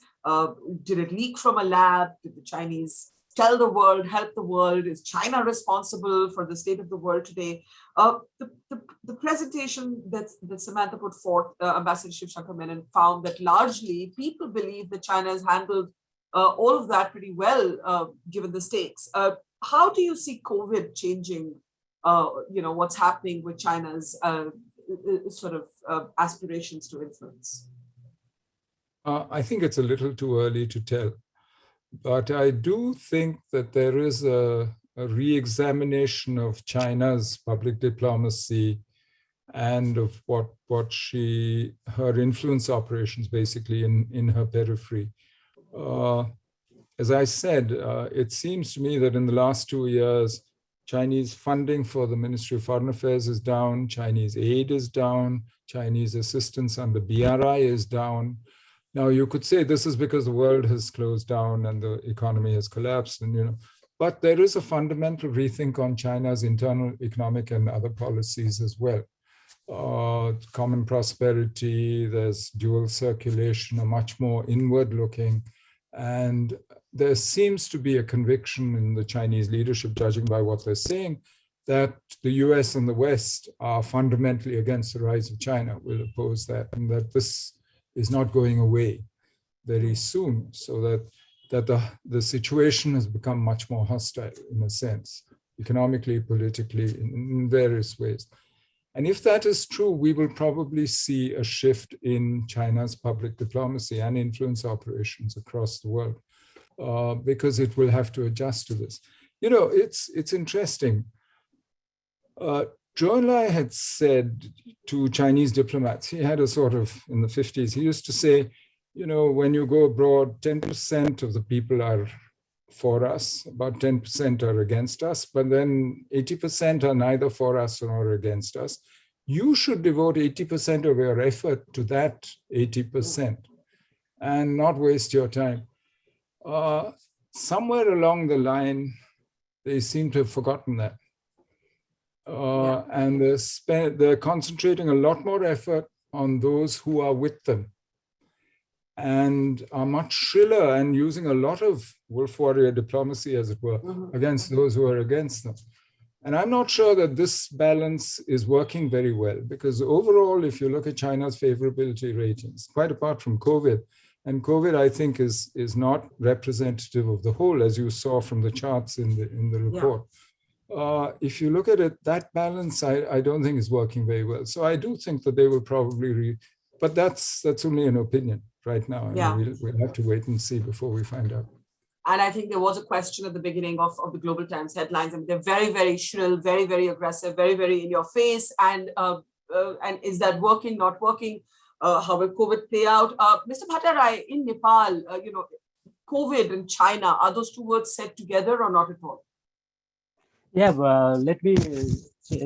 Did it leak from a lab? Did the Chinese tell the world, help the world? Is China responsible for the state of the world today? The presentation that Samantha put forth, Ambassador Shivshankar Menon, found that largely people believe that China has handled all of that pretty well, given the stakes. How do you see COVID changing, what's happening with China's sort of aspirations to influence? I think it's a little too early to tell. But I do think that there is a re-examination of China's public diplomacy and of what her influence operations basically in her periphery. As I said, it seems to me that in the last 2 years, Chinese funding for the Ministry of Foreign Affairs is down, Chinese aid is down, Chinese assistance under BRI is down. Now, you could say this is because the world has closed down and the economy has collapsed, and but there is a fundamental rethink on China's internal economic and other policies as well. Common prosperity, there's dual circulation, a much more inward looking, and there seems to be a conviction in the Chinese leadership, judging by what they're saying, that the US and the West are fundamentally against the rise of China, will oppose that, and that this is not going away very soon, so that the situation has become much more hostile in a sense, economically, politically, in various ways. And if that is true, we will probably see a shift in China's public diplomacy and influence operations across the world, because it will have to adjust to this. It's interesting. Zhou Enlai had said to Chinese diplomats, he had a sort of, in the 50s, he used to say, when you go abroad, 10% of the people are for us, about 10% are against us, but then 80% are neither for us nor against us. You should devote 80% of your effort to that 80% and not waste your time. Somewhere along the line, they seem to have forgotten that. And they're concentrating a lot more effort on those who are with them and are much shriller and using a lot of wolf warrior diplomacy, as it were, against those who are against them. And I'm not sure that this balance is working very well, because overall, if you look at China's favorability ratings, quite apart from COVID, and COVID, I think, is not representative of the whole, as you saw from the charts in the report. If you look at it, that balance, I don't think is working very well. So I do think that they will probably, but that's only an opinion right now. We'll have to wait and see before we find out. And I think there was a question at the beginning of the Global Times headlines. I mean, they're very, very shrill, very, very aggressive, very, very in your face. And is that working, not working? How will COVID play out? Mr. Bhattarai, in Nepal, COVID and China, are those two words said together or not at all? Yeah, let me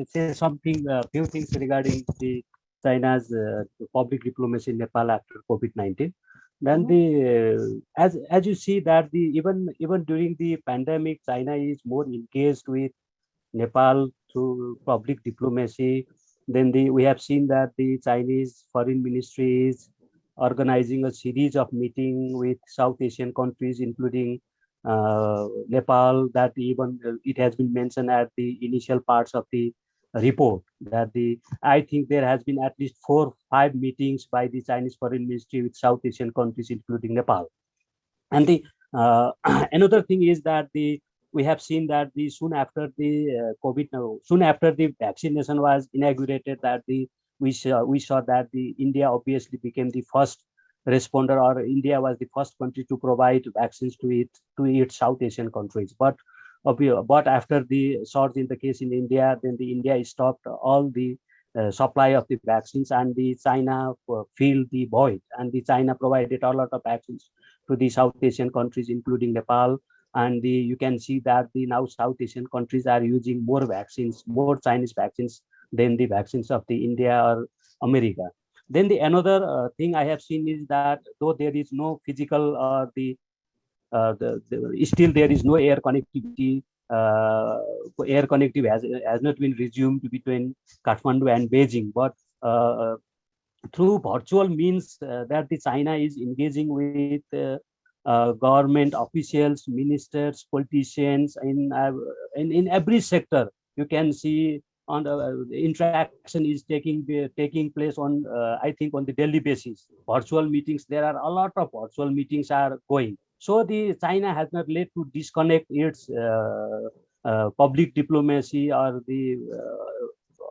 say something, few things regarding the China's public diplomacy in Nepal after COVID-19. Then as you see that even during the pandemic, China is more engaged with Nepal through public diplomacy. Then we have seen that the Chinese foreign ministry is organizing a series of meetings with South Asian countries, including Nepal. That even it has been mentioned at the initial parts of the report that I think there has been at least 4 or 5 meetings by the Chinese foreign ministry with South Asian countries, including Nepal. And the another thing is that we have seen that soon after the soon after the vaccination was inaugurated, that we saw that India obviously became the first responder, or India was the first country to provide vaccines to its South Asian countries. But after the surge in the case in India, then India stopped all the supply of the vaccines, and the China filled the void, and the China provided a lot of vaccines to the South Asian countries, including Nepal. And you can see that now South Asian countries are using more vaccines, more Chinese vaccines than the vaccines of the India or America. Then another thing I have seen is that though there is no physical or still there is no air connectivity. Air connectivity has not been resumed between Kathmandu and Beijing, but through virtual means that the China is engaging with government officials, ministers, politicians in every sector. You can see on the interaction is taking place on I think on the daily basis. Virtual meetings, there are a lot of virtual meetings are going. So the China has not led to disconnect its public diplomacy or the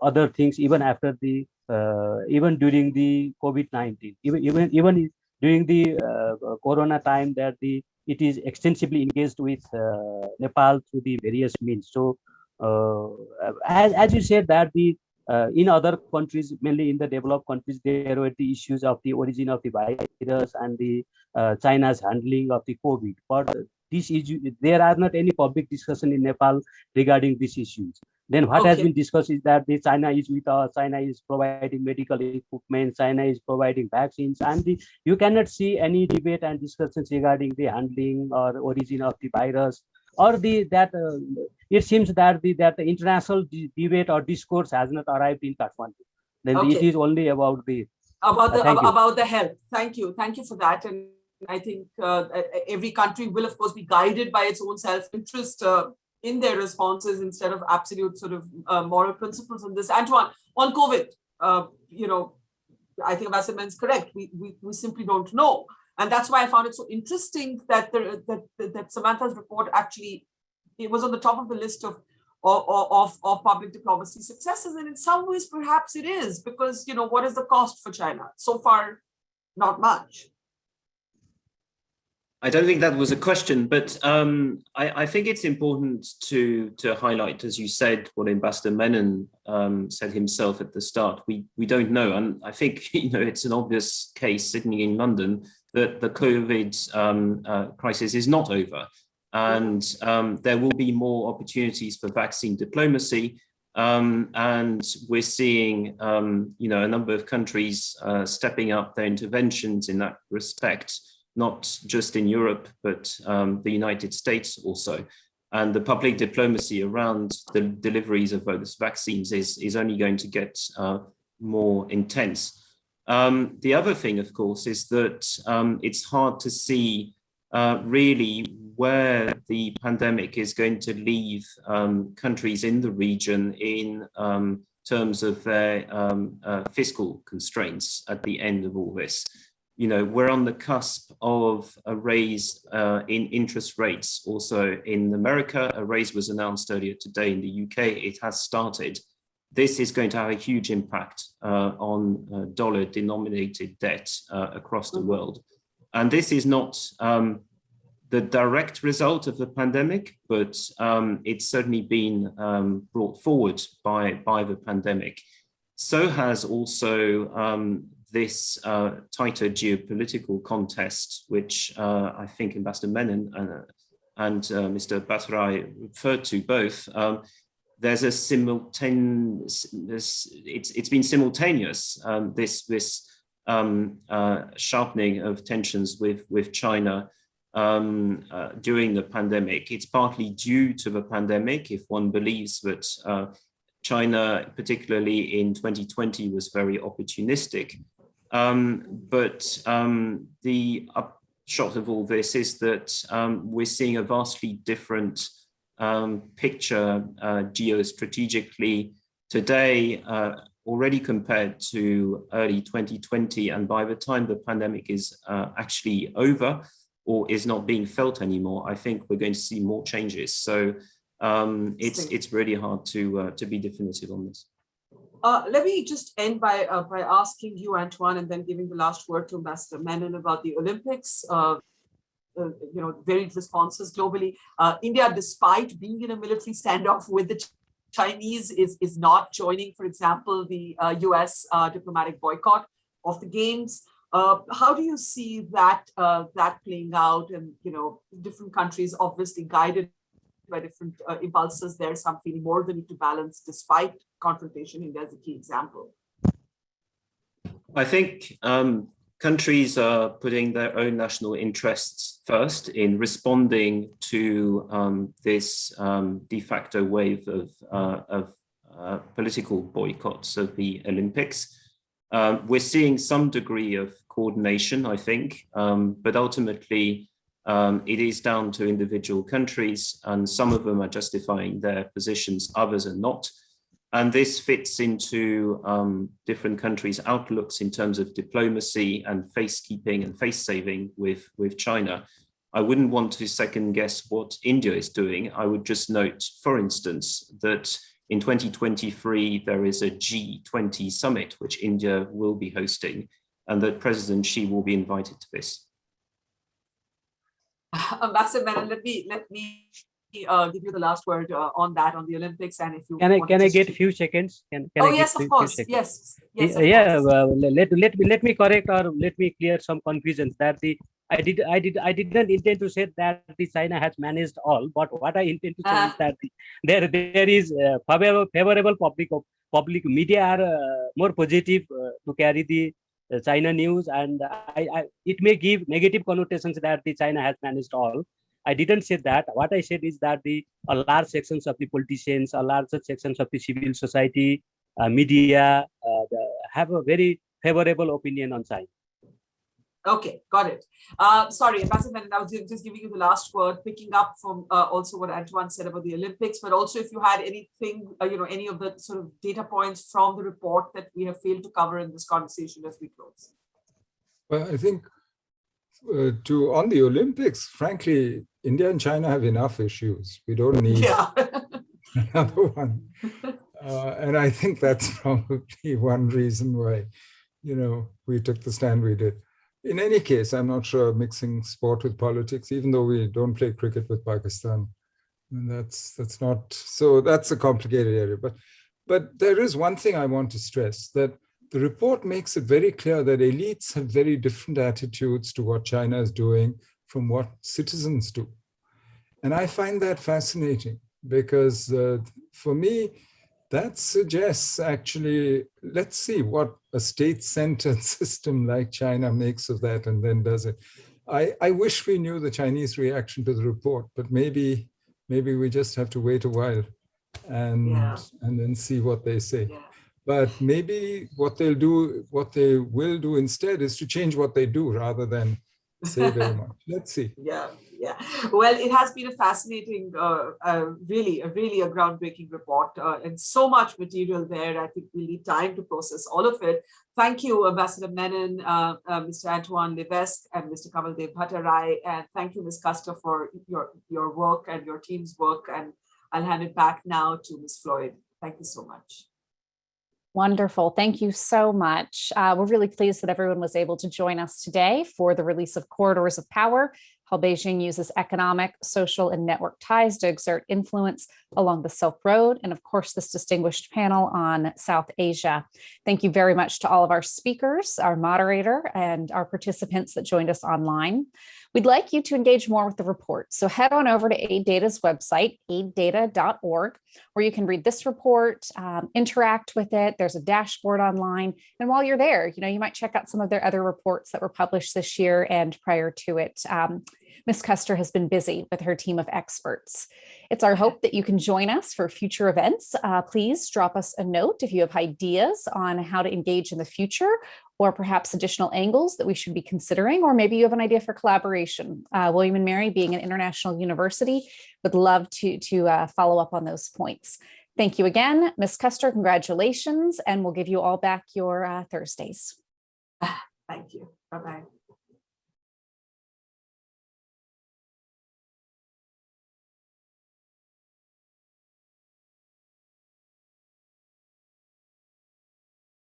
other things even after the even during the COVID-19, even during the Corona time, that it is extensively engaged with Nepal through the various means. So as you said that in other countries, mainly in the developed countries, there were the issues of the origin of the virus and the China's handling of the COVID. But this issue, there are not any public discussion in Nepal regarding these issues. Then what has been discussed is that China is with us, China is providing medical equipment, China is providing vaccines, and you cannot see any debate and discussions regarding the handling or origin of the virus, or it seems that the international debate or discourse has not arrived in Kathmandu. Then it is only about the health. Thank you for that. And I think every country will, of course, be guided by its own self-interest in their responses instead of absolute sort of moral principles on this. Antoine, on COVID, I think Ambassador Menon is correct. We simply don't know. And that's why I found it so interesting that that Samantha's report actually, it was on the top of the list of public diplomacy successes. And in some ways, perhaps it is, because, what is the cost for China? So far, not much. I don't think that was a question, but I think it's important to highlight, as you said, what Ambassador Menon said himself at the start. We don't know, and I think it's an obvious case sitting in London that the COVID crisis is not over, and there will be more opportunities for vaccine diplomacy, and we're seeing a number of countries stepping up their interventions in that respect. Not just in Europe, but the United States also. And the public diplomacy around the deliveries of those vaccines is only going to get more intense. The other thing, of course, is that it's hard to see really where the pandemic is going to leave countries in the region in terms of their fiscal constraints at the end of all this. We're on the cusp of a raise in interest rates. Also in America, a raise was announced earlier today. In the UK, it has started. This is going to have a huge impact on dollar-denominated debt across the world. And this is not the direct result of the pandemic, but it's certainly been brought forward by the pandemic. So has also this tighter geopolitical contest, which I think Ambassador Menon and Mr. Bhattarai referred to both. there's a simultaneous, it's been simultaneous, this sharpening of tensions with China during the pandemic. It's partly due to the pandemic, if one believes that China, particularly in 2020, was very opportunistic. But the upshot of all this is that we're seeing a vastly different picture geostrategically today, already compared to early 2020. And by the time the pandemic is actually over or is not being felt anymore, I think we're going to see more changes. So it's really hard to be definitive on this. Let me just end by asking you, Antoine, and then giving the last word to Ambassador Menon about the Olympics. Varied responses globally. India, despite being in a military standoff with the Chinese, is not joining, for example, the US diplomatic boycott of the games. How do you see that playing out? And different countries obviously guided by different impulses. There's some feeling more the need to balance despite confrontation. India is a key example. I think countries are putting their own national interests first in responding to this de facto wave of political boycotts of the Olympics. We're seeing some degree of coordination, I think, but ultimately it is down to individual countries, and some of them are justifying their positions, others are not. And this fits into different countries' outlooks in terms of diplomacy and face-keeping and face-saving with China. I wouldn't want to second guess what India is doing. I would just note, for instance, that in 2023, there is a G20 summit, which India will be hosting, and that President Xi will be invited to this. Ambassador Menon, let me give you the last word on that, on the Olympics, and if you can I get a few seconds? Yes, of course. Yes. Let me correct or let me clear some confusions that I did not intend to say that the China has managed all, but what I intend to say is that there is favorable public media are more positive to carry the China news, and it may give negative connotations that the China has managed all. I didn't say that. What I said is that large sections of the politicians, larger sections of the civil society, media have a very favorable opinion on China. Okay, got it. Sorry, Ambassador Menon, I was just giving you the last word, picking up from also what Antoine said about the Olympics, but also if you had anything, any of the sort of data points from the report that we have failed to cover in this conversation as we close. Well, I think on the Olympics, frankly, India and China have enough issues. We don't need another one. And I think that's probably one reason why, we took the stand we did. In any case, I'm not sure mixing sport with politics, even though we don't play cricket with Pakistan. And that's not, so that's a complicated area. But there is one thing I want to stress, that the report makes it very clear that elites have very different attitudes to what China is doing from what citizens do. And I find that fascinating because for me, that suggests actually, let's see what a state-centered system like China makes of that and then does it. I wish we knew the Chinese reaction to the report, but maybe we just have to wait a while and then see what they say. Yeah. But maybe what they will do instead is to change what they do rather than say very much. Let's see. Yeah. Well, it has been a fascinating, really a groundbreaking report, and so much material there. I think we need time to process all of it. Thank you, Ambassador Menon, Mr. Antoine Levesque, and Mr. Kamaldev Bhattarai, and thank you, Ms. Custer, for your work and your team's work. And I'll hand it back now to Ms. Floyd. Thank you so much. Wonderful. Thank you so much. We're really pleased that everyone was able to join us today for the release of Corridors of Power, how Beijing uses economic, social, and network ties to exert influence along the Silk Road, and of course, this distinguished panel on South Asia. Thank you very much to all of our speakers, our moderator, and our participants that joined us online. We'd like you to engage more with the report. So head on over to AidData's website, aiddata.org, where you can read this report, interact with it. There's a dashboard online. And while you're there, you might check out some of their other reports that were published this year and prior to it. Ms. Custer has been busy with her team of experts. It's our hope that you can join us for future events. Please drop us a note if you have ideas on how to engage in the future, or perhaps additional angles that we should be considering, or maybe you have an idea for collaboration. William & Mary, being an international university, would love to follow up on those points. Thank you again, Ms. Custer, congratulations, and we'll give you all back your Thursdays. Thank you. Bye-bye.